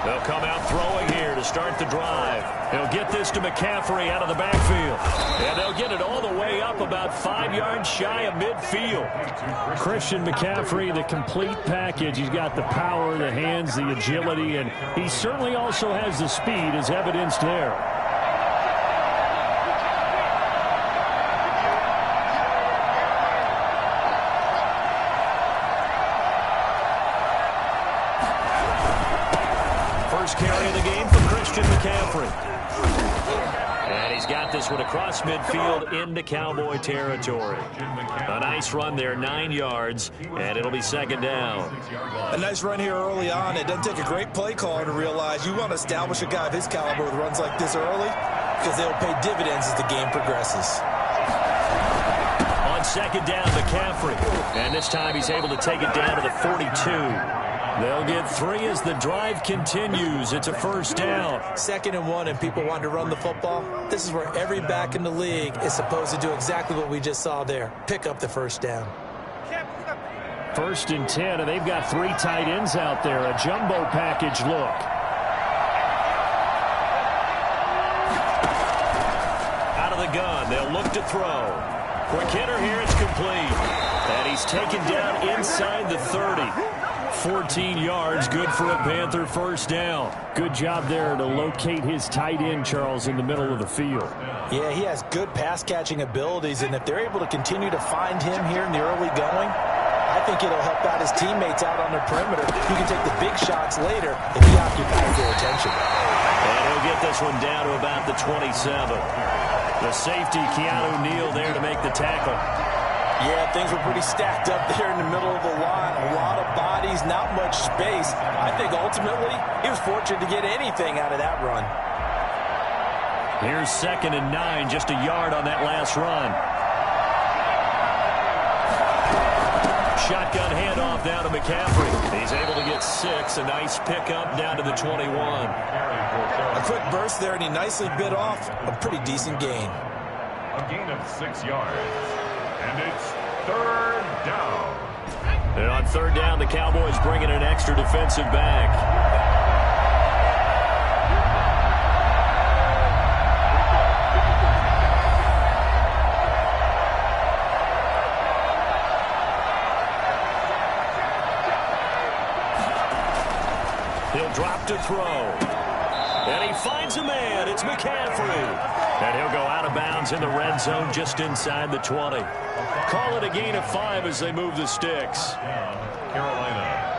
They'll come out throwing here to start the drive. They'll get this to McCaffrey out of the backfield. And they'll get it all the way up about 5 yards shy of midfield. Christian McCaffrey, the complete package. He's got the power, the hands, the agility, and he certainly also has the speed as evidenced there. First carry of the game for Christian McCaffrey. And he's got this one across midfield into Cowboy territory. A nice run there, 9 yards, and it'll be second down. A nice run here early on. It doesn't take a great play caller to realize you want to establish a guy of his caliber with runs like this early because they'll pay dividends as the game progresses. On second down, McCaffrey. And this time he's able to take it down to the 42. They'll get 3 as the drive continues. It's a first down. 2nd and 1, and people want to run the football. This is where every back in the league is supposed to do exactly what we just saw there. Pick up the first down. 1st and 10, and they've got 3 tight ends out there. A jumbo package look. Out of the gun, they'll look to throw. Quick hitter here, it's complete. And he's taken down inside the 30. 14 yards, good for a Panther first down. Good job there to locate his tight end, Charles, in the middle of the field. Yeah, he has good pass-catching abilities, and if they're able to continue to find him here in the early going, I think it'll help out his teammates out on the perimeter. You can take the big shots later if he occupies their attention. And he'll get this one down to about the 27. The safety, Keanu Neal, there to make the tackle. Yeah, things were pretty stacked up there in the middle of the line. A lot of bodies, not much space. I think ultimately he was fortunate to get anything out of that run. Here's 2nd and 9, just a yard on that last run. Shotgun handoff down to McCaffrey. He's able to get 6. A nice pickup down to the 21. A quick burst there, and he nicely bit off a pretty decent gain. A gain of 6 yards. And it's 3rd down. And on 3rd down, the Cowboys bring in an extra defensive back. He'll drop to throw. And he finds a man. It's McCaffrey. And he'll go out of bounds in the red zone just inside the 20. Call it a gain of 5 as they move the sticks. Carolina.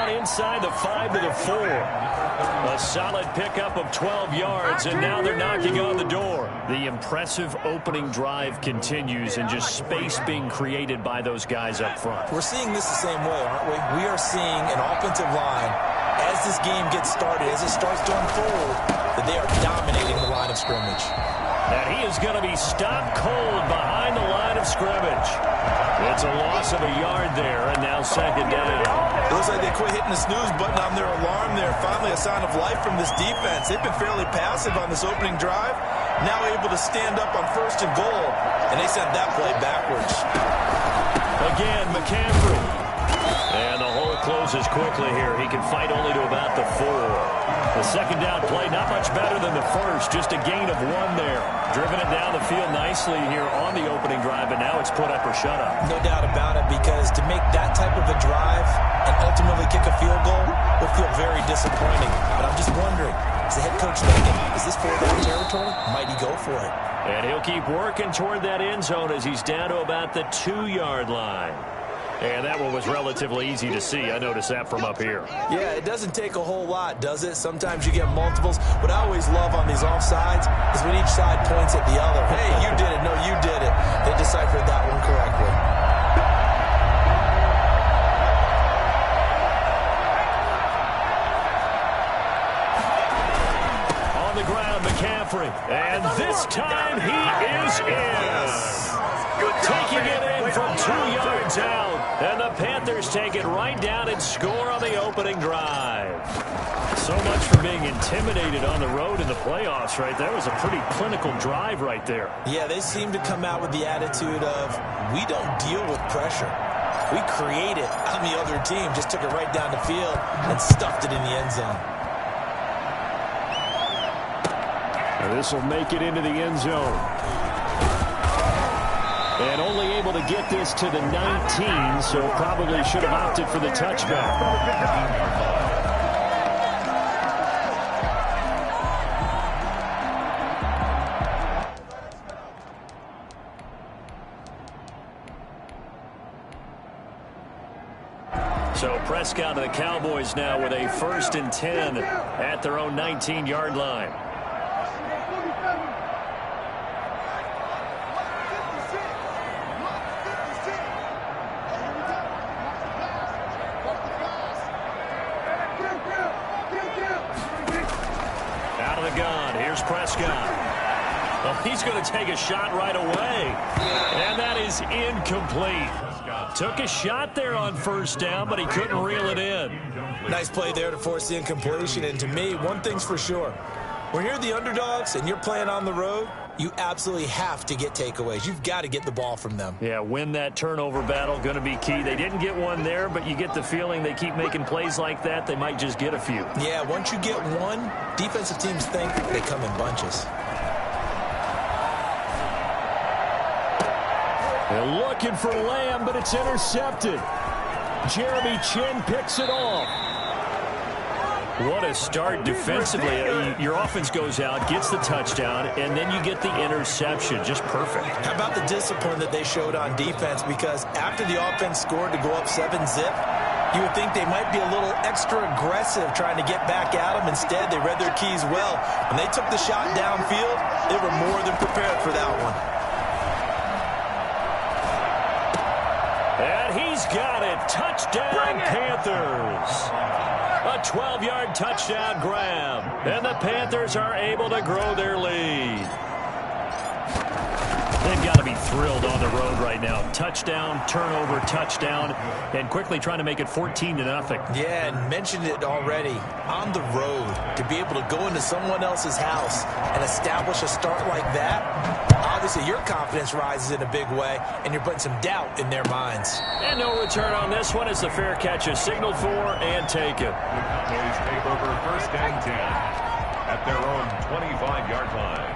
Inside the 5 to the 4. A solid pickup of 12 yards, and now they're knocking on the door. The impressive opening drive continues, and just space being created by those guys up front. We're seeing this the same way, aren't we? We are seeing an offensive line, as this game gets started, as it starts to unfold, that they are dominating the line of scrimmage. And he is going to be stopped cold behind the line of scrimmage. It's a loss of a yard there, and now 2nd down. It looks like they quit hitting the snooze button on their alarm there. Finally a sign of life from this defense. They've been fairly passive on this opening drive. Now able to stand up on 1st and goal, and they sent that play backwards. Again, McCaffrey. And the hole closes quickly here. He can fight only to about the 4. The 2nd down play, not much better than the first. Just a gain of 1 there. Driven it down the field nicely here on the opening drive, and now it's put up or shut up. No doubt about it, because to make that type of a drive and ultimately kick a field goal will feel very disappointing. But I'm just wondering, is the head coach thinking, is this 4-down territory? Might he go for it? And he'll keep working toward that end zone as he's down to about the 2-yard line. And that one was relatively easy to see. I noticed that from up here. Yeah, it doesn't take a whole lot, does it? Sometimes you get multiples. What I always love on these offsides is when each side points at the other. Hey, you did it. No, you did it. They deciphered that one correctly. McCaffrey. And this time he is in. Taking it in from 2 yards out. And the Panthers take it right down and score on the opening drive. So much for being intimidated on the road in the playoffs, right? That was a pretty clinical drive right there. Yeah, they seem to come out with the attitude of, we don't deal with pressure. We create it on the other team. Just took it right down the field and stuffed it in the end zone. This will make it into the end zone. And only able to get this to the 19, so probably should have opted for the touchback. So Prescott and the Cowboys now with a 1st and 10 at their own 19-yard line. Out of the gun, here's Prescott. Well, he's going to take a shot right away. And that is incomplete. Took a shot there on 1st down, but he couldn't reel it in. Nice play there to force the incompletion. And to me, one thing's for sure. When you're the underdogs and you're playing on the road, you absolutely have to get takeaways. You've got to get the ball from them. Yeah, win that turnover battle, going to be key. They didn't get one there, but you get the feeling they keep making plays like that, they might just get a few. Yeah, once you get one, defensive teams think they come in bunches. They're looking for Lamb, but it's intercepted. Jeremy Chinn picks it off. What a start defensively. Your offense goes out, gets the touchdown, and then you get the interception. Just perfect. How about the discipline that they showed on defense? Because after the offense scored to go up 7-zip, you would think they might be a little extra aggressive trying to get back at them. Instead, they read their keys well. When they took the shot downfield, they were more than prepared for that one. And he's got it. Touchdown, Panthers. A 12-yard touchdown grab. And the Panthers are able to grow their lead. They've got to be thrilled on the road right now. Touchdown, turnover, touchdown, and quickly trying to make it 14-0. Yeah, and mentioned it already. On the road, to be able to go into someone else's house and establish a start like that, obviously your confidence rises in a big way, and you're putting some doubt in their minds. And no return on this one as the fair catch is signaled for and taken. The Cowboys take over 1st and 10 at their own 25-yard line.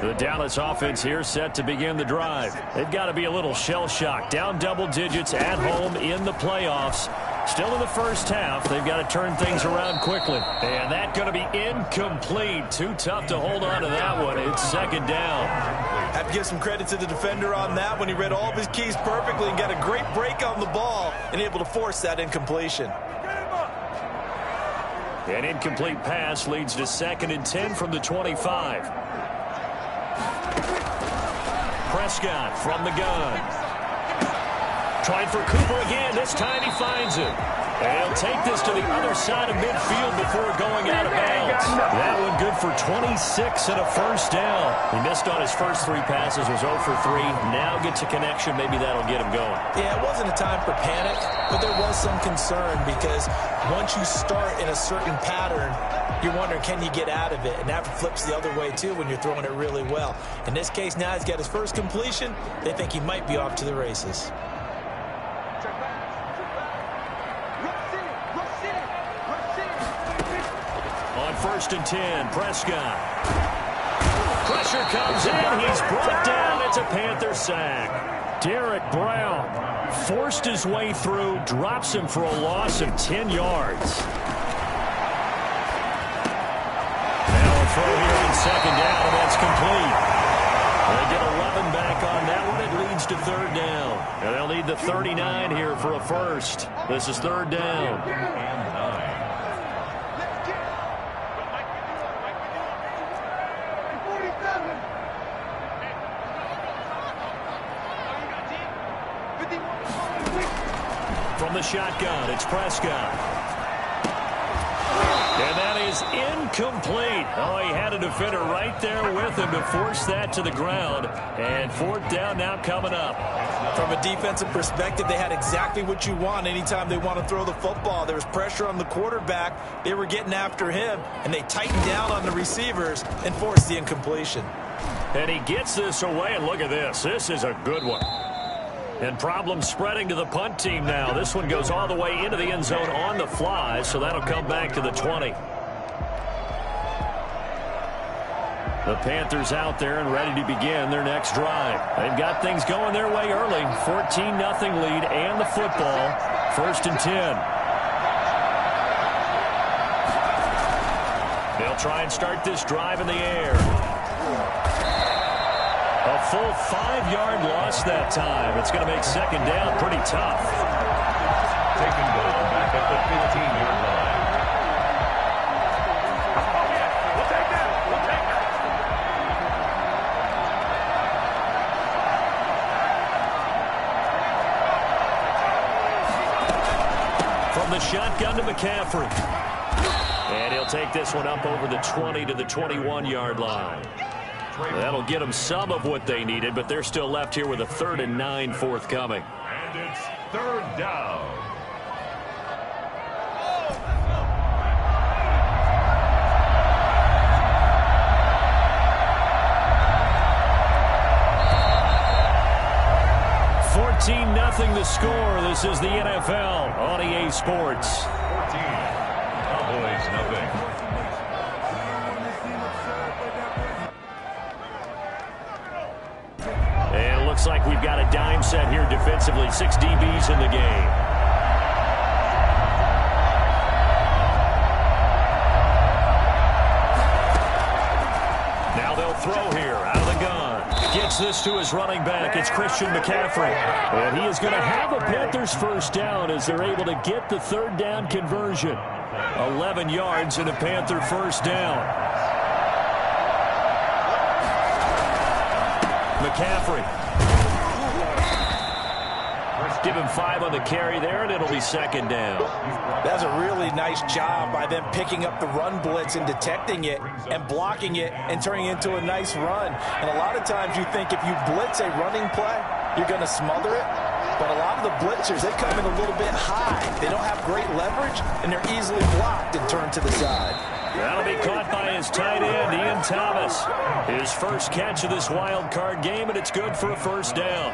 The Dallas offense here set to begin the drive. They've got to be a little shell-shocked. Down double digits at home in the playoffs. Still in the first half. They've got to turn things around quickly. And that's going to be incomplete. Too tough to hold on to that one. It's 2nd down. Have to give some credit to the defender on that one. He read all of his keys perfectly and got a great break on the ball and able to force that incompletion. An incomplete pass leads to 2nd and 10 from the 25. Prescott from the gun. Trying for Cooper again. This time he finds it. And he'll take this to the other side of midfield before going out of bounds. That one good for 26 and a 1st down. He missed on his first 3 passes, was 0 for 3. Now gets a connection. Maybe that'll get him going. Yeah, it wasn't a time for panic, but there was some concern because once you start in a certain pattern, you're wondering, can you get out of it? And that flips the other way, too, when you're throwing it really well. In this case, now he's got his first completion. They think he might be off to the races. On 1st and 10, Prescott. Pressure comes in. He's brought down. It's a Panther sack. Derek Brown forced his way through, drops him for a loss of 10 yards. Now a throw here on 2nd down, and that's complete. They get 11 back on that one. It leads to 3rd down. And they'll need the 39 here for a first. This is 3rd down. From the shotgun, it's Prescott. And that is incomplete. Oh, he had a defender right there with him to force that to the ground. And fourth down now coming up. From a defensive perspective, they had exactly what you want anytime they want to throw the football. There was pressure on the quarterback. They were getting after him, and they tightened down on the receivers and forced the incompletion. And he gets this away, and look at this. This is a good one. And problems spreading to the punt team now. This one goes all the way into the end zone on the fly, so that'll come back to the 20. The Panthers out there and ready to begin their next drive. They've got things going their way early. 14-0 lead and the football. 1st and 10. They'll try and start this drive in the air. A full 5-yard loss that time. It's going to make second down pretty tough. Taken down back at the 15-yard line. We'll take that. We'll take that. From the shotgun to McCaffrey. And he'll take this one up over the 20 to the 21-yard line. That'll get them some of what they needed, but they're still left here with a 3rd and 9 forthcoming. And it's 3rd down. Nothing the score. This is the NFL on EA Sports. 14. Cowboys, nothing. And it looks like we've got a dime set here defensively. 6 DBs in the game. Now they'll throw here out of the gun. Gets this to his running back. It's Christian McCaffrey. And he is going to have a Panthers first down as they're able to get the 3rd down conversion. 11 yards and a Panther first down. McCaffrey. Give him 5 on the carry there, and it'll be second down. That's a really nice job by them picking up the run blitz and detecting it and blocking it and turning it into a nice run. And a lot of times you think if you blitz a running play, you're going to smother it. But a lot of the blitzers, they come in a little bit high. They don't have great leverage, and they're easily blocked and turned to the side. That'll be caught by his tight end, Ian Thomas. His first catch of this wild card game, and it's good for a first down.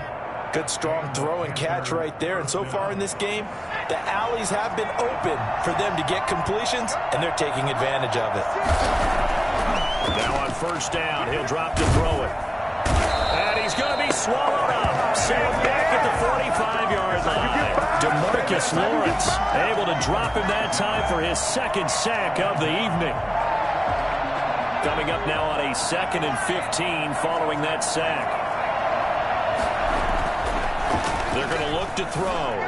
Good strong throw and catch right there. And so far in this game, the alleys have been open for them to get completions, and they're taking advantage of it. Now on first down, he'll drop to throw it. And he's going to be swallowed up. Saved back at the 45-yard line. DeMarcus Lawrence able to drop him that time for his 2nd sack of the evening. Coming up now on a 2nd and 15 following that sack. They're going to look to throw.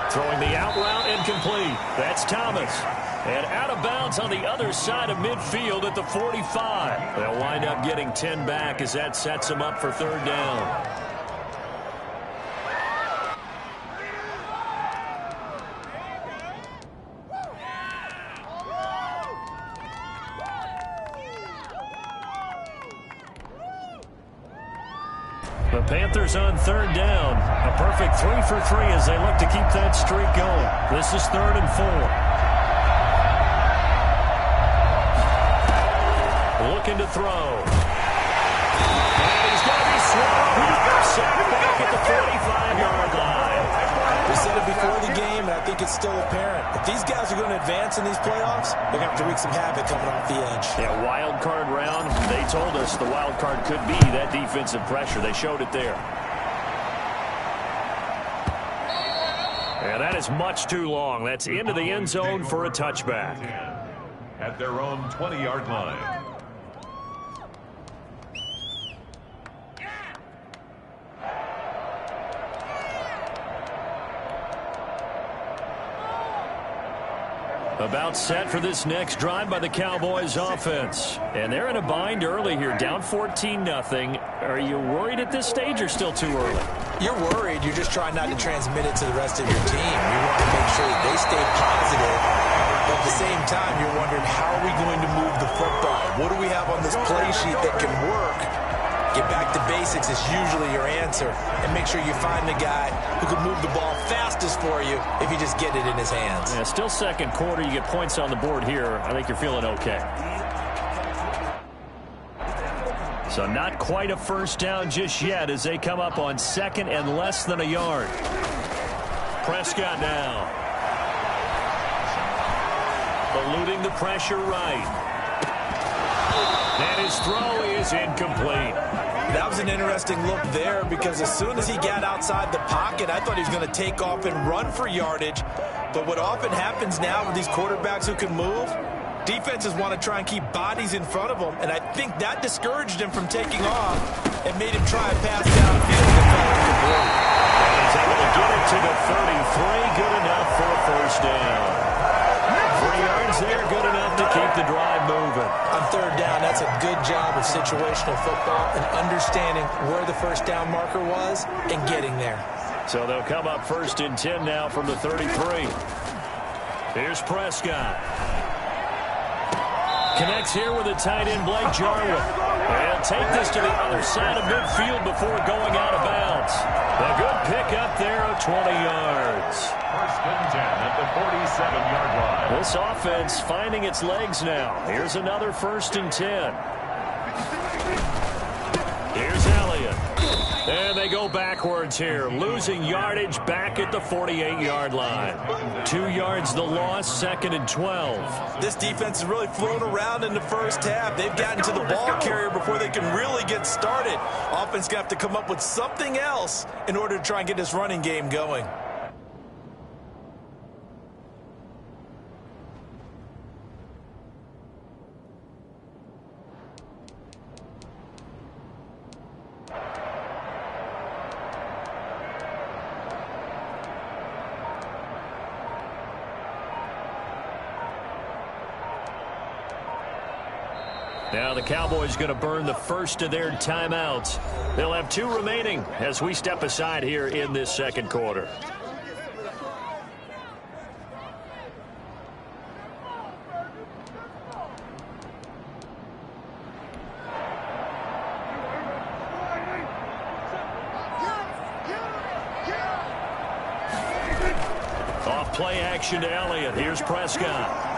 Throwing the out route incomplete. That's Thomas. And out of bounds on the other side of midfield at the 45. They'll wind up getting 10 back as that sets them up for 3rd down. The Panthers on 3rd down. A perfect 3 for 3 as they look to keep that streak going. This is 3rd and 4. Looking to throw. And he's going to be swallowed. Sacked back at the 45-yard line. We said it before the game, and I think it's still apparent. If these guys are going to advance in these playoffs, they're going to have to wreak some havoc coming off the edge. Yeah, wild card round. They told us the wild card could be that defensive pressure. They showed it there. And that is much too long. That's into the end zone for a touchback. At their own 20-yard line. About set for this next drive by the Cowboys offense. And they're in a bind early here, down 14-0. Are you worried at this stage or still too early? You're worried. You're just trying not to transmit it to the rest of your team. You want to make sure that they stay positive. But at the same time, you're wondering, how are we going to move the football? What do we have on this play sheet that can work? Get back to basics is usually your answer. And make sure you find the guy who can move the ball fastest for you if you just get it in his hands. Yeah, still second quarter. You get points on the board here. I think you're feeling okay. So not quite a first down just yet as they come up on second and less than a yard. Prescott now. Eluding the pressure right. And his throw is incomplete. That was an interesting look there because as soon as he got outside the pocket, I thought he was going to take off and run for yardage. But what often happens now with these quarterbacks who can move, defenses want to try and keep bodies in front of them, and I think that discouraged him from taking off and made him try a pass downfield and fell incomplete. He's able to get it to the 33, good enough for a first down. 3 yards there, good enough to keep the drive moving. On third down, that's a good job of situational football and understanding where the first down marker was and getting there. So they'll come up first and 10 now from the 33. Here's Prescott. Connects here with the tight end, Blake Jarwin. They'll take this to the other side of midfield before going out of bounds. A good pickup there of 20 yards. First and 10 at the 47-yard line. This offense finding its legs now. Here's another first and 10. Here's Elliott. And they go backwards here, losing yardage back at the 48-yard line. 2 yards the loss, second and 12. This defense has really flown around in the first half. They've gotten to the ball carrier before they can really get started. Offense going to have to come up with something else in order to try and get this running game going. Now the Cowboys going to burn the first of their timeouts. They'll have 2 remaining as we step aside here in this second quarter. Off play action to Elliott. Here's Prescott.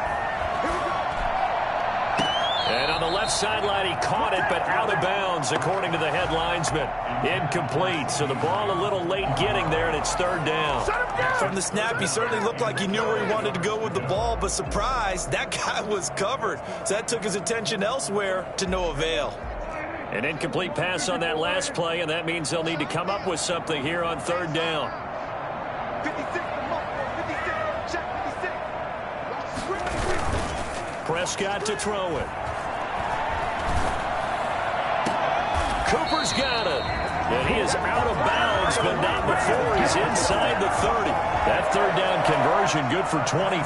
And on the left sideline, he caught it, but out of bounds, according to the head linesman. Incomplete, so the ball a little late getting there, and it's third down. From the snap, he certainly looked like he knew where he wanted to go with the ball, but surprise, that guy was covered. So that took his attention elsewhere to no avail. An incomplete pass on that last play, and that means they'll need to come up with something here on third down. Prescott to throw it. Cooper's got it. And he is out of bounds, but not before he's inside the 30. That third down conversion good for 23.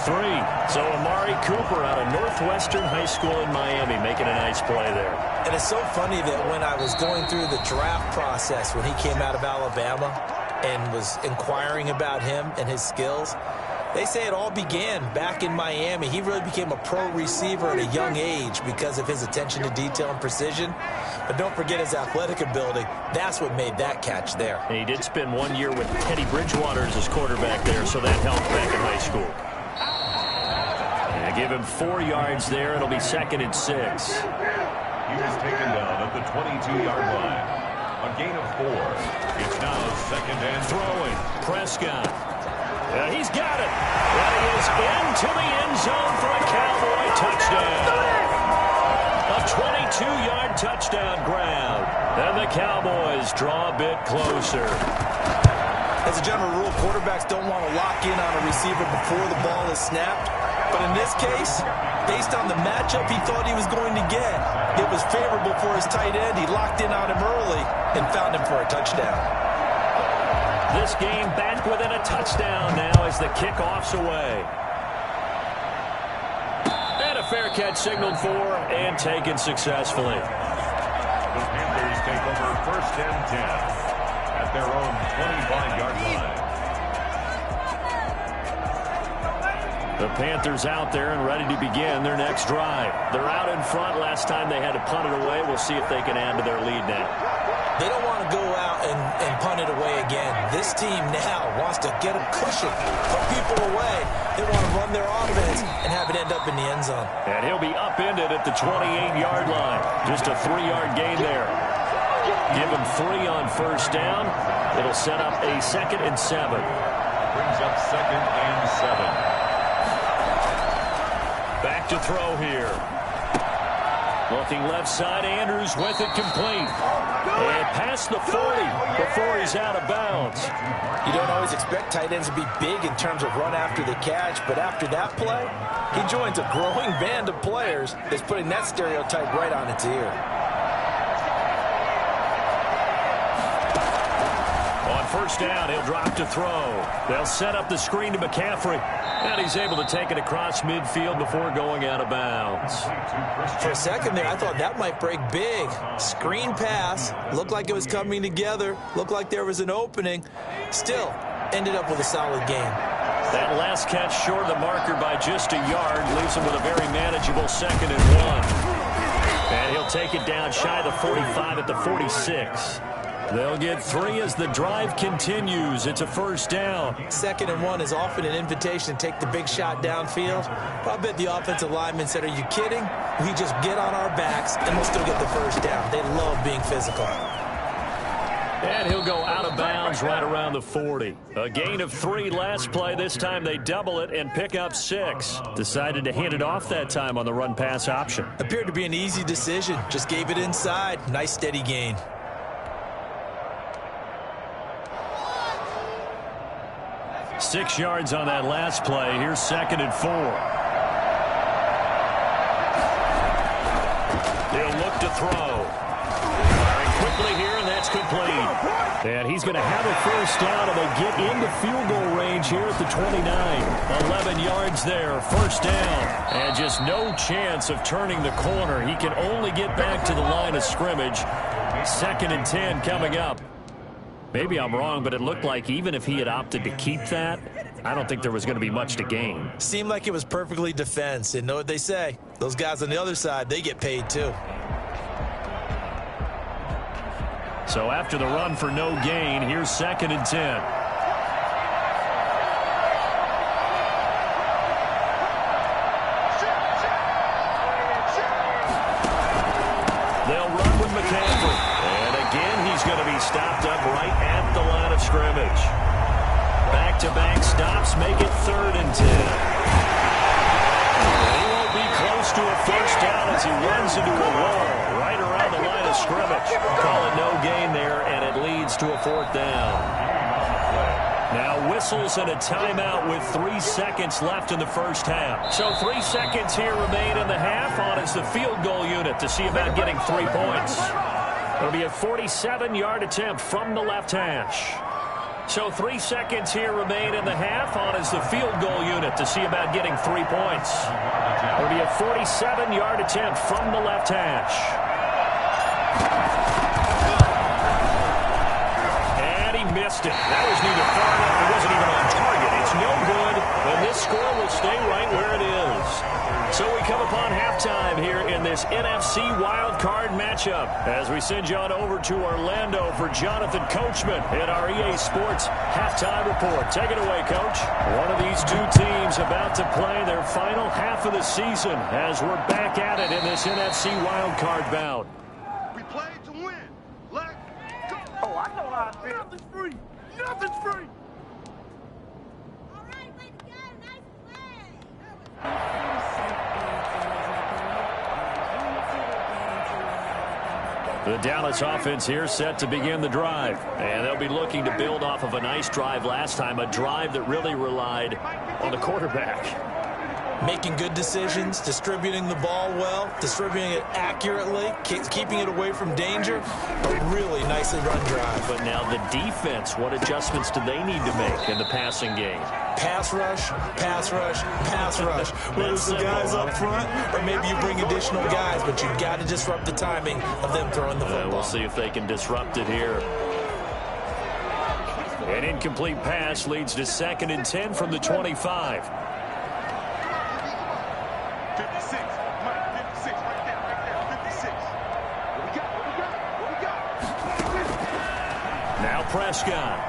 So Amari Cooper out of Northwestern High School in Miami making a nice play there. And it's so funny that when I was going through the draft process when he came out of Alabama and was inquiring about him and his skills, they say it all began back in Miami. He really became a pro receiver at a young age because of his attention to detail and precision. But don't forget his athletic ability. That's what made that catch there. And he did spend 1 year with Teddy Bridgewater as his quarterback there, so that helped back in high school. And they give him 4 yards there. It'll be second and 6. He was taken down at the 22-yard line. A gain of 4. It's now second and throwing. Prescott. He's got it. And he is into the end zone for a Cowboy touchdown. A 22-yard touchdown grab. And the Cowboys draw a bit closer. As a general rule, quarterbacks don't want to lock in on a receiver before the ball is snapped. But in this case, based on the matchup he thought he was going to get, it was favorable for his tight end. He locked in on him early and found him for a touchdown. This game back within a touchdown now as the kickoff's away. And a fair catch signaled for and taken successfully. the Panthers take over first and 10 at at their own 25-yard line. The Panthers out there and ready to begin their next drive. They're out in front. Last time they had to punt it away. We'll see if they can add to their lead now. They don't want to go out and punt it away again. This team now wants to get a cushion, put people away. They want to run their offense and have it end up in the end zone. And he'll be upended at the 28-yard line. Just a 3-yard gain there. Give him 3 on first down. It'll set up a 2nd and 7. Brings up 2nd and 7. Back to throw here. Looking left side, Andrews with it complete. And past the 40 before he's out of bounds. You don't always expect tight ends to be big in terms of run after the catch, but after that play, he joins a growing band of players that's putting that stereotype right on its ear. On first down, he'll drop to throw. They'll set up the screen to McCaffrey. And he's able to take it across midfield before going out of bounds. For a second there, I thought that might break big. Screen pass. Looked like it was coming together. Looked like there was an opening. Still, ended up with a solid game. That last catch short of the marker by just a yard leaves him with a very manageable 2nd and 1. And he'll take it down shy of the 45 at the 46. They'll get 3 as the drive continues. It's a first down. 2nd and 1 is often an invitation to take the big shot downfield. But I bet the offensive lineman said, are you kidding? We just get on our backs and we'll still get the first down. They love being physical. And he'll go out of bounds right around the 40. A gain of 3 last play. This time they double it and pick up 6. Decided to hand it off that time on the run-pass option. Appeared to be an easy decision. Just gave it inside. Nice steady gain. 6 yards on that last play. Here's 2nd and 4. He'll look to throw. Firing quickly here, and that's complete. And he's going to have a first down, and they get into field goal range here at the 29. 11 yards there, first down. And just no chance of turning the corner. He can only get back to the line of scrimmage. 2nd and 10 coming up. Maybe I'm wrong, but it looked like even if he had opted to keep that, I don't think there was going to be much to gain. Seemed like it was perfectly defense. And know what they say? Those guys on the other side, they get paid too. So after the run for no gain, here's 2nd and 10. They'll run with McCaffrey. And again, he's going to be stopped up right at the line of scrimmage. Back-to-back stops make it 3rd and 10. He won't be close to a first down as he runs into a wall right around the line of scrimmage. Call it no gain there, and it leads to a 4th down. Now whistles and a timeout with 3 seconds left in the first half. So 3 seconds here remain in the half. On is the field goal unit to see about getting 3 points. It'll be a 47-yard attempt from the left hash. So 3 seconds here remain in the half. On is the field goal unit to see about getting 3 points. It'll be a 47-yard attempt from the left hash. And he missed it. That was neither far enough. It wasn't even on target. It's no good. And this score will stay right where it is. So we come upon halftime here in this NFC wildcard matchup as we send you on over to Orlando for Jonathan Coachman in our EA Sports halftime report. Take it away, Coach. One of these two teams about to play their final half of the season as we're back at it in this NFC wildcard bout. We played to win. Let's go. Oh, I know how I feel. Nothing's free. Nothing's free. All right, way to go. Nice play. The Dallas offense here set to begin the drive. And they'll be looking to build off of a nice drive last time, a drive that really relied on the quarterback. Making good decisions, distributing the ball well, distributing it accurately, keeping it away from danger. A really nicely run drive. But now the defense, what adjustments do they need to make in the passing game? Pass rush, pass rush, pass rush. Whether it's the guys up front or maybe you bring additional guys, but you've got to disrupt the timing of them throwing the football. We'll see if they can disrupt it here. An incomplete pass leads to 2nd and 10 from the 25. 56. Mike, 56. Right there. 56. What we got? Now Prescott.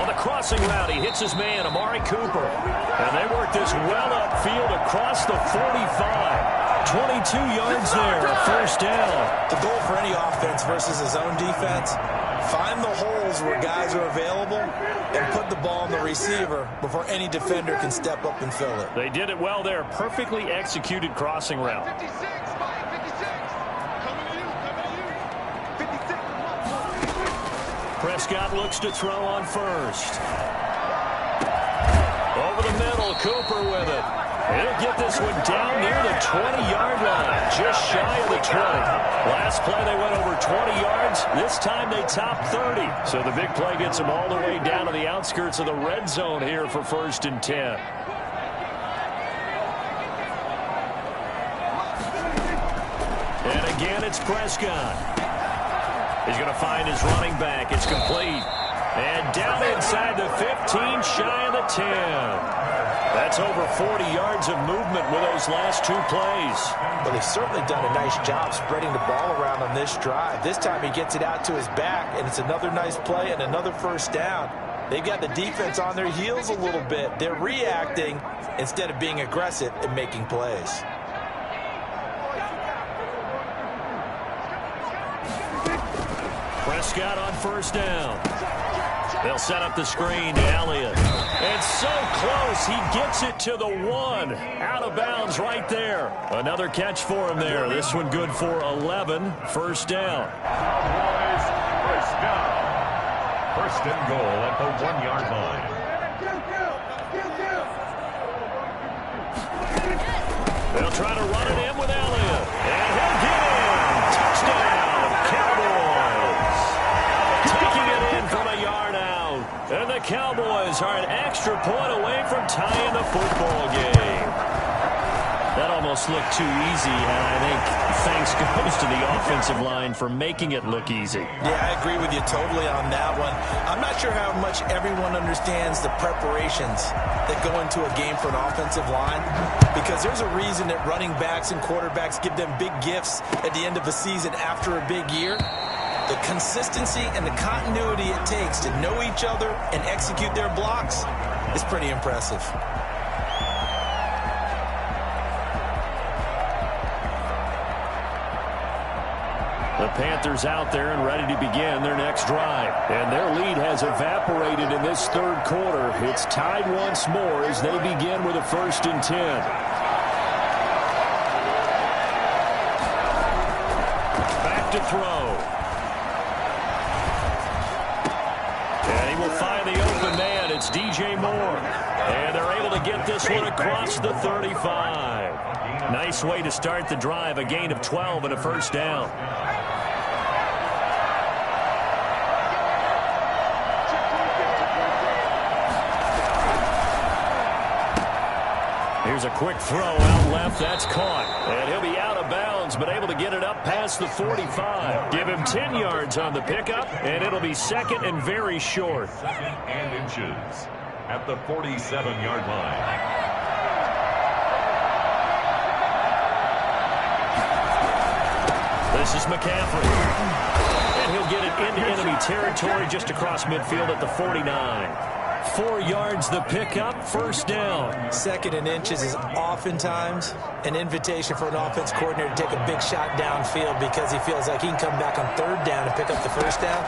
On the crossing route, he hits his man, Amari Cooper. And they work this well upfield across the 45. 22 yards there, a first down. The goal for any offense versus his own defense, find the holes where guys are available and put the ball on the receiver before any defender can step up and fill it. They did it well there. Perfectly executed crossing route. 56, Mike, 56. Coming to you. 56. Prescott looks to throw on first. Over the middle, Cooper with it. He'll get this one down near the 20-yard line, just shy of the 20. Last play, they went over 20 yards. This time, they topped 30. So the big play gets them all the way down to the outskirts of the red zone here for 1st and 10. And again, it's Prescott. He's going to find his running back. It's complete. And down inside the 15, shy of the 10. That's over 40 yards of movement with those last 2 plays. But they've certainly done a nice job spreading the ball around on this drive. This time he gets it out to his back, and it's another nice play and another first down. They've got the defense on their heels a little bit. They're reacting instead of being aggressive and making plays. Prescott on first down. They'll set up the screen to Elliott. And so close, he gets it to the 1. Out of bounds right there. Another catch for him there. This one good for 11. First down. Cowboys, first down. 1st and goal at the 1-yard line. They'll try to run it in with Elliott. And he'll get in. Touchdown, Cowboys. Taking it in from a yard out. And the Cowboys are an extra point away from tying the football game. That almost looked too easy, and I think thanks goes to the offensive line for making it look easy. Yeah, I agree with you totally on that one. I'm not sure how much everyone understands the preparations that go into a game for an offensive line, because there's a reason that running backs and quarterbacks give them big gifts at the end of a season after a big year. The consistency and the continuity it takes to know each other and execute their blocks is pretty impressive. The Panthers out there and ready to begin their next drive. And their lead has evaporated in this 3rd quarter. It's tied once more as they begin with a 1st and 10. Back to throw. And he will find the open man. It's DJ Moore. And they're able to get this one across the 35. Nice way to start the drive. A gain of 12 and a first down. Here's a quick throw out left. That's caught. And he'll be out of bounds, but able to get it up past the 45. Give him 10 yards on the pickup, and it'll be 2nd and very short. 2nd and inches at the 47-yard line. This is McCaffrey. And he'll get it into enemy territory just across midfield at the 49. 4 yards the pickup, first down. 2nd and inches is oftentimes an invitation for an offense coordinator to take a big shot downfield because he feels like he can come back on 3rd down and pick up the first down.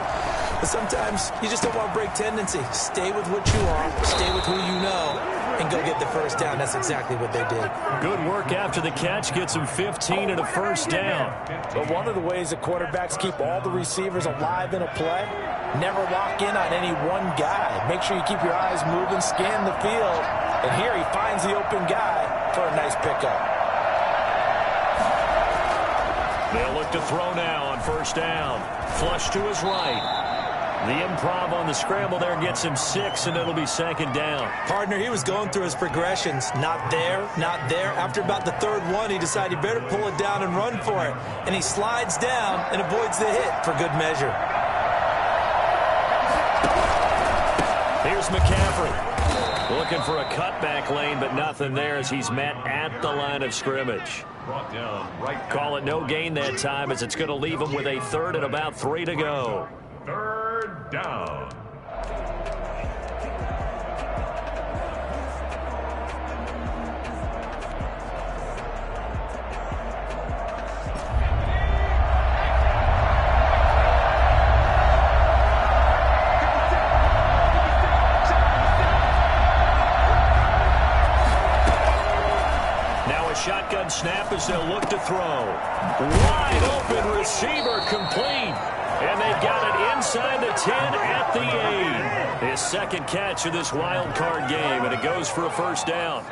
But sometimes you just don't want to break tendency. Stay with what you are, stay with who you know, and go get the first down. That's exactly what they did. Good work after the catch. Gets him 15 and a first down. But one of the ways that quarterbacks keep all the receivers alive in a play, never lock in on any one guy. Make sure you keep your eyes moving, scan the field. And here he finds the open guy for a nice pickup. They'll look to throw now on first down. Flush to his right. The improv on the scramble there gets him 6, and it'll be 2nd down. Partner, he was going through his progressions. Not there, not there. After about the 3rd one, he decided he better pull it down and run for it. And he slides down and avoids the hit for good measure. Here's McCaffrey. Looking for a cutback lane, but nothing there as he's met at the line of scrimmage. Brought down right. Call it no gain that time as it's going to leave him with a third and about 3 to go. Third down. Shotgun snap as they'll look to throw. Wide open receiver complete. And they've got it inside the 10 at the 8. His second catch of this wild card game, and it goes for a first down.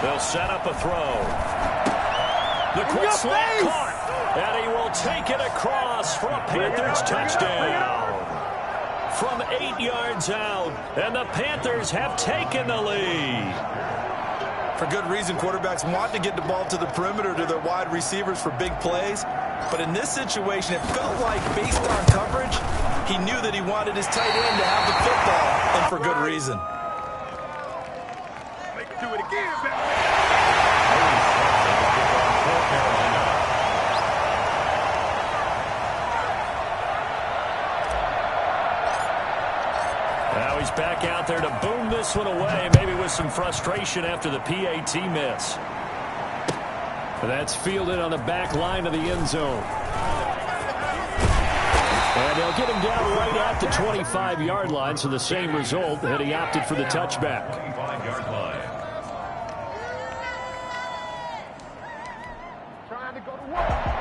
They'll set up a throw. The quick slant caught. And he will take it across for a Panthers touchdown. From 8 yards out, and the Panthers have taken the lead. For good reason, quarterbacks want to get the ball to the perimeter to their wide receivers for big plays. But in this situation, it felt like based on coverage, he knew that he wanted his tight end to have the football, and for good reason. Do it again, baby. Now he's back out there to boom this one away, maybe with some frustration after the PAT miss. That's fielded on the back line of the end zone. And they'll get him down right at the 25-yard line, so the same result, and he opted for the touchback. 25-yard line.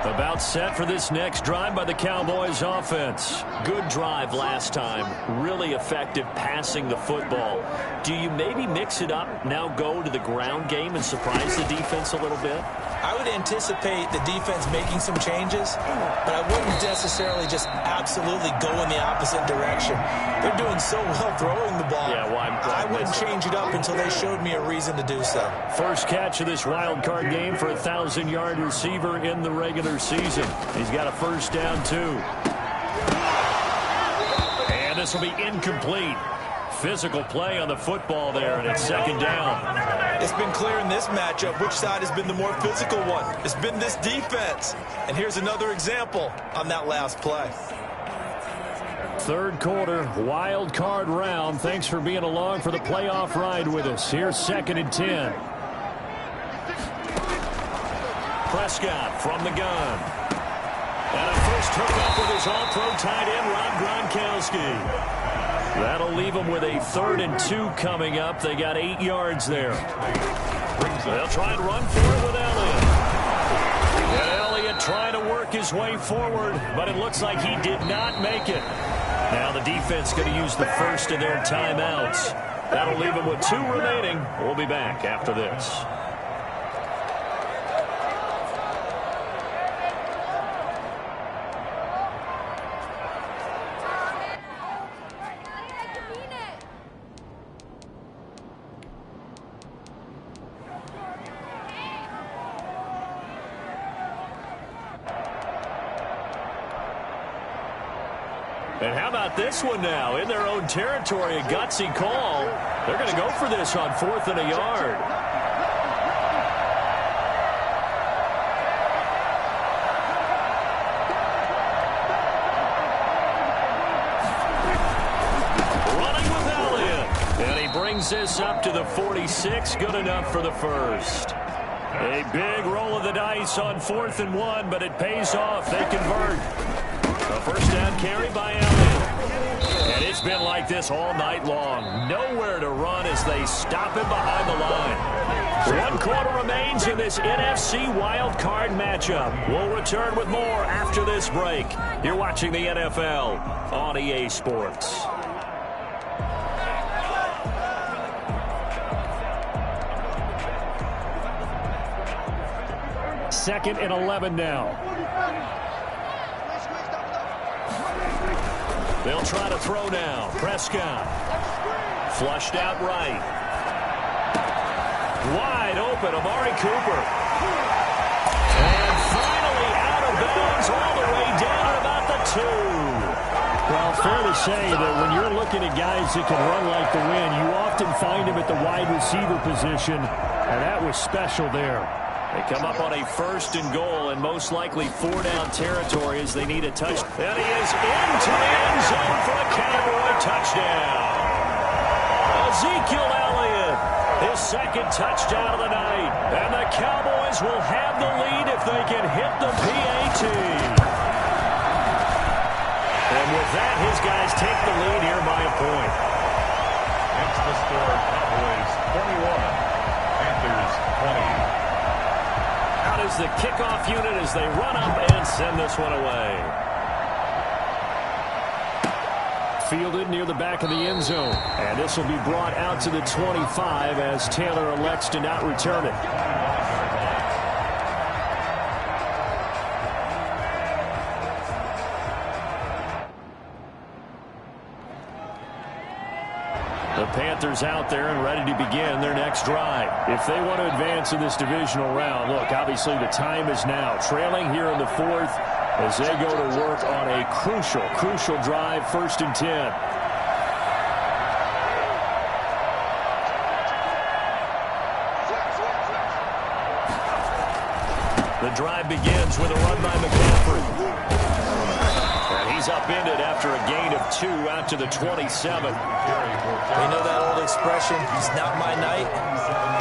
About set for this next drive by the Cowboys offense. Good drive last time. Really effective passing the football. Do you maybe mix it up, now go to the ground game and surprise the defense a little bit? I would anticipate the defense making some changes, but I wouldn't necessarily just absolutely go in the opposite direction. They're doing so well throwing the ball. Yeah, well, I wouldn't change it up until they showed me a reason to do so. First catch of this wild card game for a 1,000-yard receiver in the regular season. He's got a first down, too. And this will be incomplete. Physical play on the football there, and it's second down. It's been clear in this matchup which side has been the more physical one. It's been this defense. And here's another example on that last play. Third quarter, wild card round. Thanks for being along for the playoff ride with us. Here's 2nd and 10. Prescott from the gun. And a first hookup with his all-pro tight end, Rob Gronkowski. That'll leave them with a 3rd and 2 coming up. They got 8 yards there. They'll try and run for it with Elliott. And Elliott trying to work his way forward, but it looks like he did not make it. Now the defense going to use the first of their timeouts. That'll leave them with 2 remaining. We'll be back after this. And how about this one now? In their own territory, a gutsy call. They're going to go for this on 4th and a yard. Running with Elliott. And he brings this up to the 46. Good enough for the first. A big roll of the dice on 4th and 1, but it pays off. They convert. A first down carry by Elliott. And it's been like this all night long. Nowhere to run as they stop him behind the line. 1 quarter remains in this NFC wild card matchup. We'll return with more after this break. You're watching the NFL on EA Sports. Second and 11 now. They'll try to throw now. Prescott. Flushed out right. Wide open, Amari Cooper. say that when you're looking at guys that can run like the wind, you often find them at the wide receiver position, and that was special there. They come up on a 1st and goal, and most likely 4-down territory as they need a touch. And he is into the end zone for a Cowboy touchdown. Ezekiel Elliott, his 2nd touchdown of the night. And the Cowboys will have the lead if they can hit the PAT. And with that, his guys take the lead here by a point. Next the score, Cowboys 21, Panthers 20. Out is the kickoff unit as they run up and send this one away. Fielded near the back of the end zone. And this will be brought out to the 25 as Taylor elects to not return it. The Panthers out there and ready to begin their next drive. If they want to advance in this divisional round, look, obviously the time is now. Trailing here in the 4th as they go to work on a crucial drive, 1st and 10. The drive begins with a run by McCaffrey. And he's upended after a gain of 2 out to the 27. You know that old expression, it's not my night?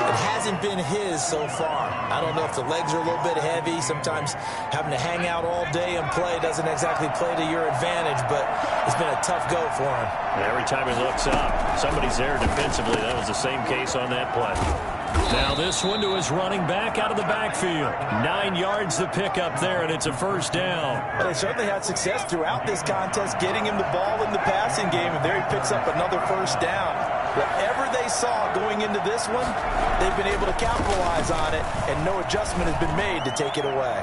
It hasn't been his so far. I don't know if the legs are a little bit heavy. Sometimes having to hang out all day and play doesn't exactly play to your advantage, but it's been a tough go for him. Every time he looks up, somebody's there defensively. That was the same case on that play. Now this one to his running back out of the backfield. 9 yards the pickup there, and it's a 1st down. But they certainly had success throughout this contest getting him the ball in the passing game, and there he picks up another 1st down. Whatever they saw going into this one, they've been able to capitalize on it, and no adjustment has been made to take it away.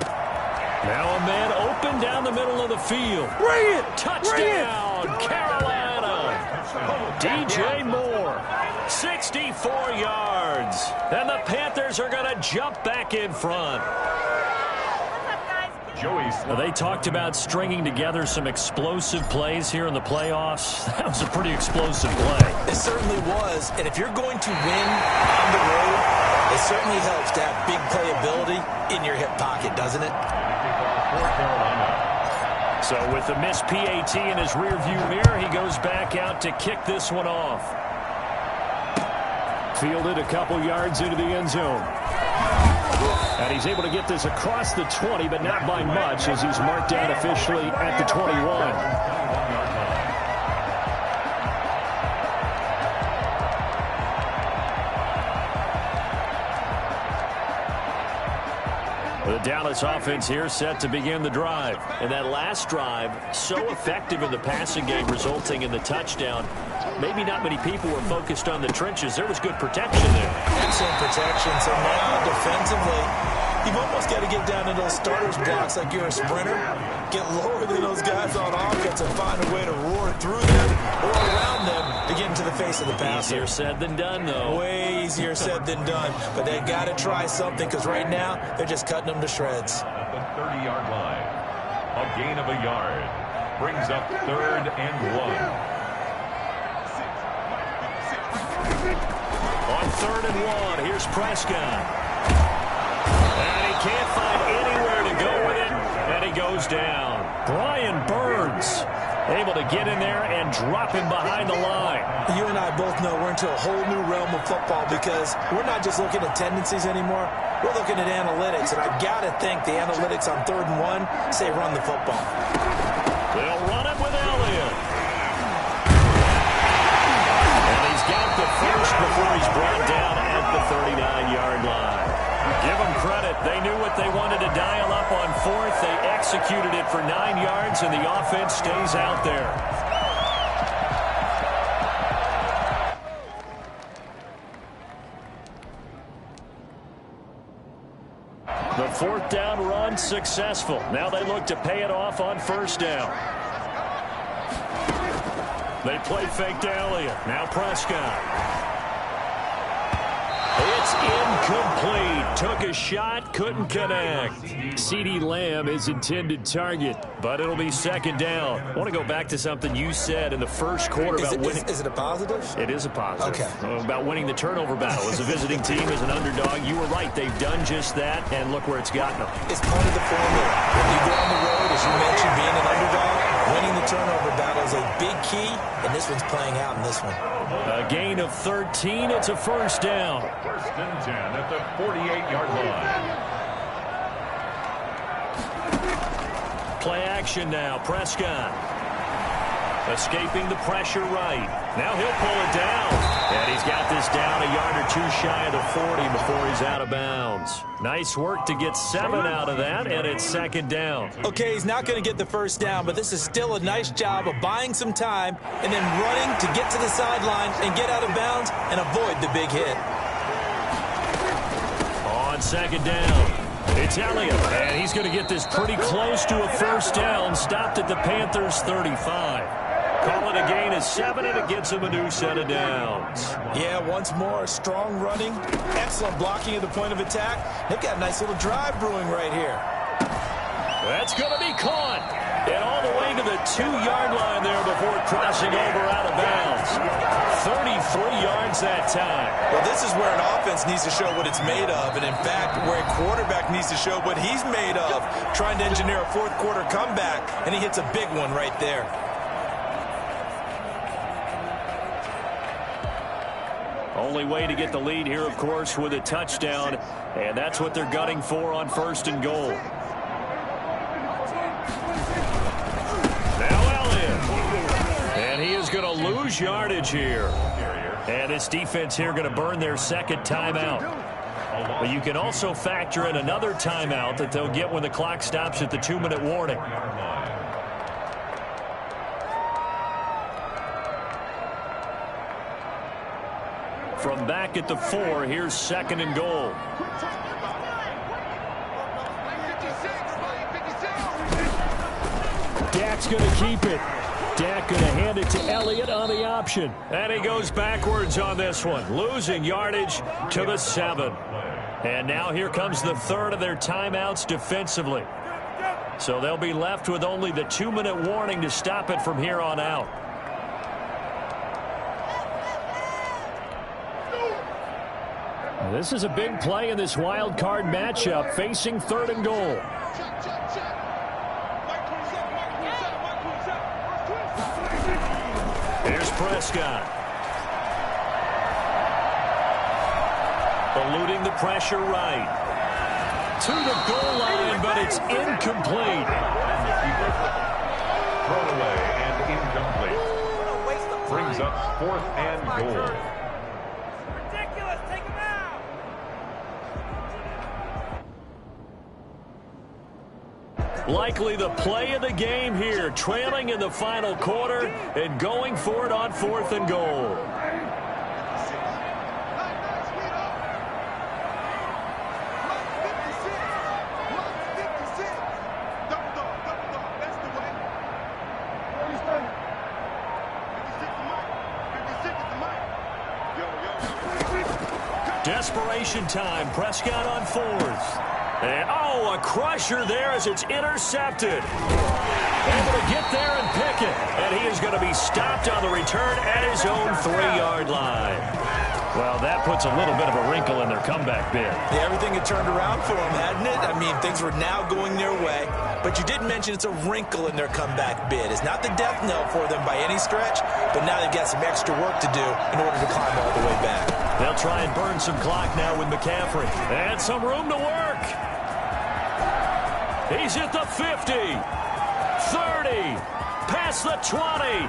Now a man open down the middle of the field. Bring it! Touchdown, Carolina! DJ Moore. 64 yards. And the Panthers are going to jump back in front. Joey Now, they talked about stringing together some explosive plays here in the playoffs. That was a pretty explosive play. It certainly was, and if you're going to win on the road, it certainly helps to have big playability in your hip pocket, doesn't it? So with the missed PAT in his rearview mirror, he goes back out to kick this one off. Fielded a couple yards into the end zone. And he's able to get this across the 20, but not by much, as he's marked down officially at the 21. The Dallas offense here set to begin the drive. And that last drive, so effective in the passing game, resulting in the touchdown. Maybe not many people were focused on the trenches. There was good protection there. Excellent protection. So now, defensively, you've almost got to get down to those starters blocks like you're a sprinter. Get lower than those guys on offense and find a way to roar through them or around them to get into the face of the passer. Easier said than done, though. Way easier said than done. But they got to try something, because right now they're just cutting them to shreds. At the 30-yard line, a gain of a yard brings up 3rd and 1. On 3rd and 1, here's Prescott. And he can't find anywhere to go with it, and he goes down. Brian Burns able to get in there and drop him behind the line. You and I both know we're into a whole new realm of football, because we're not just looking at tendencies anymore. We're looking at analytics, and I've got to think the analytics on 3rd and 1 say run the football. They'll run it with Elliott. And he's got the first before he's brought down at the 39-yard line. Give them credit. They knew what they wanted to dial up on 4th. They executed it for 9 yards, and the offense stays out there. The 4th down run successful. Now they look to pay it off on 1st down. They play fake to Elliott. Now Prescott. It's incomplete. Took a shot, couldn't connect. CeeDee Lamb is intended target, but it'll be second down. I want to go back to something you said in the first quarter about winning. Is it a positive? It is a positive. Okay. About winning the turnover battle. As a visiting team, as an underdog, you were right. They've done just that, and look where it's gotten them. It's part of the formula. When you go on the road, as you mentioned, being an underdog, winning the turnover battle is a big key, and this one's playing out in this one. A gain of 13. It's a first down. First and 10 at the 48-yard line. Play action now. Prescott escaping the pressure right. Now he'll pull it down. And he's got this down a yard or two shy of the 40 before he's out of bounds. Nice work to get 7 out of that, and it's second down. Okay, he's not going to get the first down, but this is still a nice job of buying some time and then running to get to the sideline and get out of bounds and avoid the big hit. On second down, it's Elliott, and he's going to get this pretty close to a first down, stopped at the Panthers' 35. Call it a gain of 7, and it gets him a new set of downs. Yeah, once more, strong running, excellent blocking at the point of attack. They've got a nice little drive brewing right here. That's going to be caught. And all the way to the 2-yard line there before crossing over out of bounds. 33 yards that time. Well, this is where an offense needs to show what it's made of. And, in fact, where a quarterback needs to show what he's made of. Trying to engineer a fourth-quarter comeback, and he hits a big one right there. Only way to get the lead here, of course, with a touchdown. And that's what they're gunning for on first and goal. Now Elliott. And he is going to lose yardage here. And this defense here going to burn their second timeout. But you can also factor in another timeout that they'll get when the clock stops at the 2-minute warning. From back at the 4, here's second and goal. Dak's going to keep it. Dak going to hand it to Elliott on the option. And he goes backwards on this one, losing yardage to the 7. And now here comes the third of their timeouts defensively. So they'll be left with only the 2-minute warning to stop it from here on out. This is a big play in this wild card matchup, facing third and goal. Here's Prescott. Eluding the pressure right. To the goal line, but it's incomplete. Thrown away and incomplete. Brings up 4th and goal. Likely the play of the game here, trailing in the final quarter and going for it on 4th and goal. Desperation time, Prescott on 4th. And, a crusher there as it's intercepted. Able to get there and pick it. And he is going to be stopped on the return at his own 3-yard line. Well, that puts a little bit of a wrinkle in their comeback bid. Yeah, everything had turned around for them, hadn't it? I mean, things were now going their way. But you did mention it's a wrinkle in their comeback bid. It's not the death knell for them by any stretch, but now they've got some extra work to do in order to climb all the way back. They'll try and burn some clock now with McCaffrey. And some room to work. He's at the 50, 30, past the 20.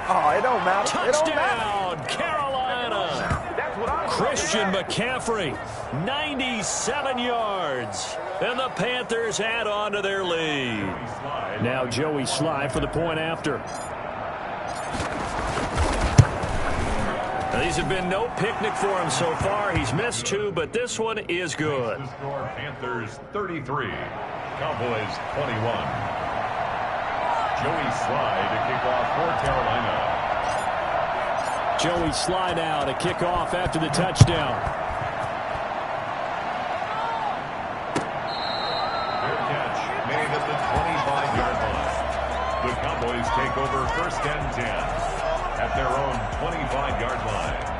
Oh, it don't matter. Touchdown, Carolina. Christian McCaffrey, 97 yards. And the Panthers add on to their lead. Now Joey Slye for the point after. Now, these have been no picnic for him so far. He's missed 2, but this one is good. The score, Panthers 33, Cowboys 21. Joey Slye to kick off for Carolina. Joey Slye now to kick off after the touchdown. The Cowboys take over 1st and 10 at their own 25-yard line.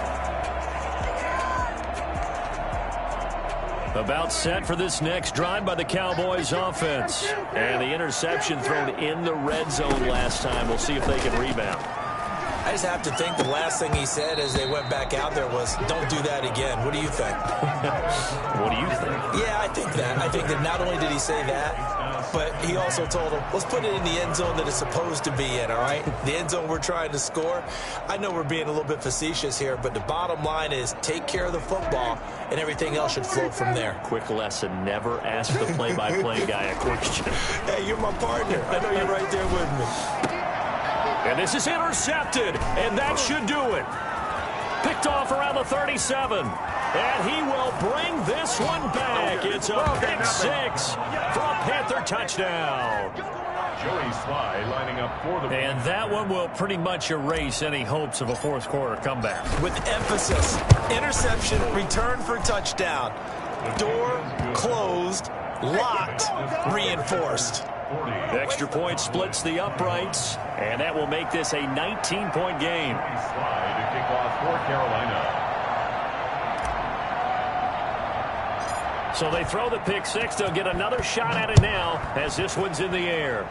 About set for this next drive by the Cowboys offense. And the interception thrown in the red zone last time. We'll see if they can rebound. I just have to think the last thing he said as they went back out there was, don't do that again. What do you think? What do you think? Yeah, I think that. I think that not only did he say that, but he also told him, let's put it in the end zone that it's supposed to be in, all right? The end zone we're trying to score. I know we're being a little bit facetious here, but the bottom line is take care of the football, and everything else should flow from there. Quick lesson, never ask the play-by-play guy a question. Hey, you're my partner. I know you're right there with me. And this is intercepted, and that should do it. Picked off around the 37. And he will bring this one back. It's a pick six for a Panther touchdown. Joey Sly lining up for the... And that one will pretty much erase any hopes of a fourth quarter comeback. With emphasis, interception, return for touchdown. Door closed, locked, reinforced. The extra point splits the uprights, and that will make this a 19-point game. Sly to kick off for Carolina. So they throw the pick six. They'll get another shot at it now as this one's in the air.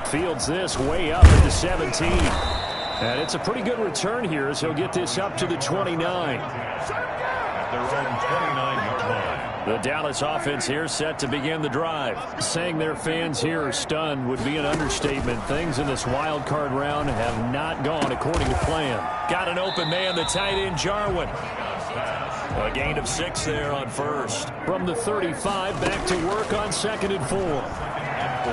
Fields this way up at the 17. And it's a pretty good return here as he'll get this up to the 29. At their own 29-yard line. The Dallas offense here set to begin the drive. Saying their fans here are stunned would be an understatement. Things in this wild card round have not gone according to plan. Got an open man, the tight end Jarwin. A gain of 6 there on first. From the 35, back to work on 2nd and 4. At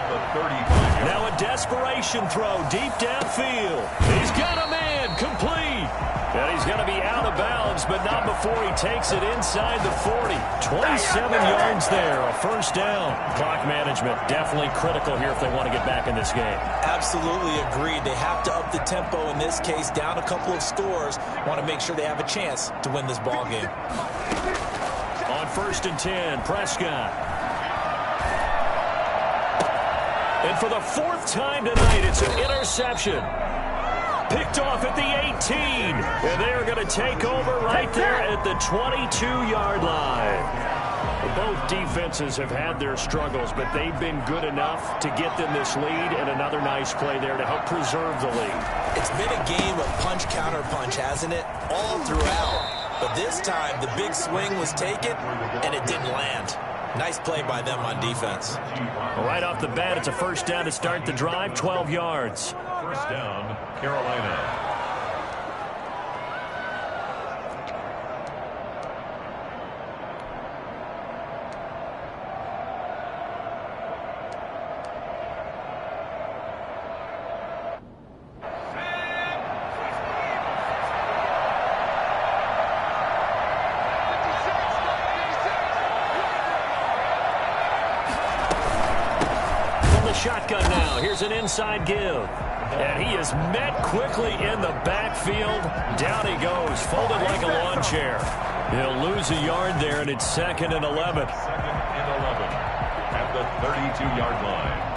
the 35. Now a desperation throw deep downfield. He's got a man, complete. And he's going to be out of bounds, but not before he takes it inside the 40. 27 yards there, a first down. Clock management definitely critical here if they want to get back in this game. Absolutely agreed. They have to up the tempo in this case, down a couple of scores. Want to make sure they have a chance to win this ball game. On 1st and 10, Prescott. And for the 4th time tonight, it's an interception. Picked off at the 18. And they're going to take over right there at the 22-yard line. Both defenses have had their struggles, but they've been good enough to get them this lead, and another nice play there to help preserve the lead. It's been a game of punch-counter-punch, hasn't it? All throughout. But this time, the big swing was taken, and it didn't land. Nice play by them on defense. Right off the bat, it's a first down to start the drive, 12 yards. First down, Carolina. Shotgun now. Here's an inside give. And he is met quickly in the backfield. Down he goes, folded like a lawn chair. He'll lose a yard there, and it's 2nd and 11. 2nd and 11 at the 32-yard line.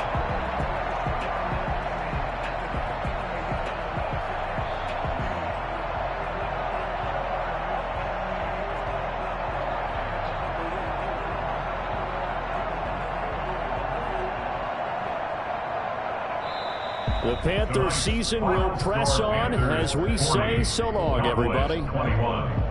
The Panthers season will press on as we say so long, everybody. 21.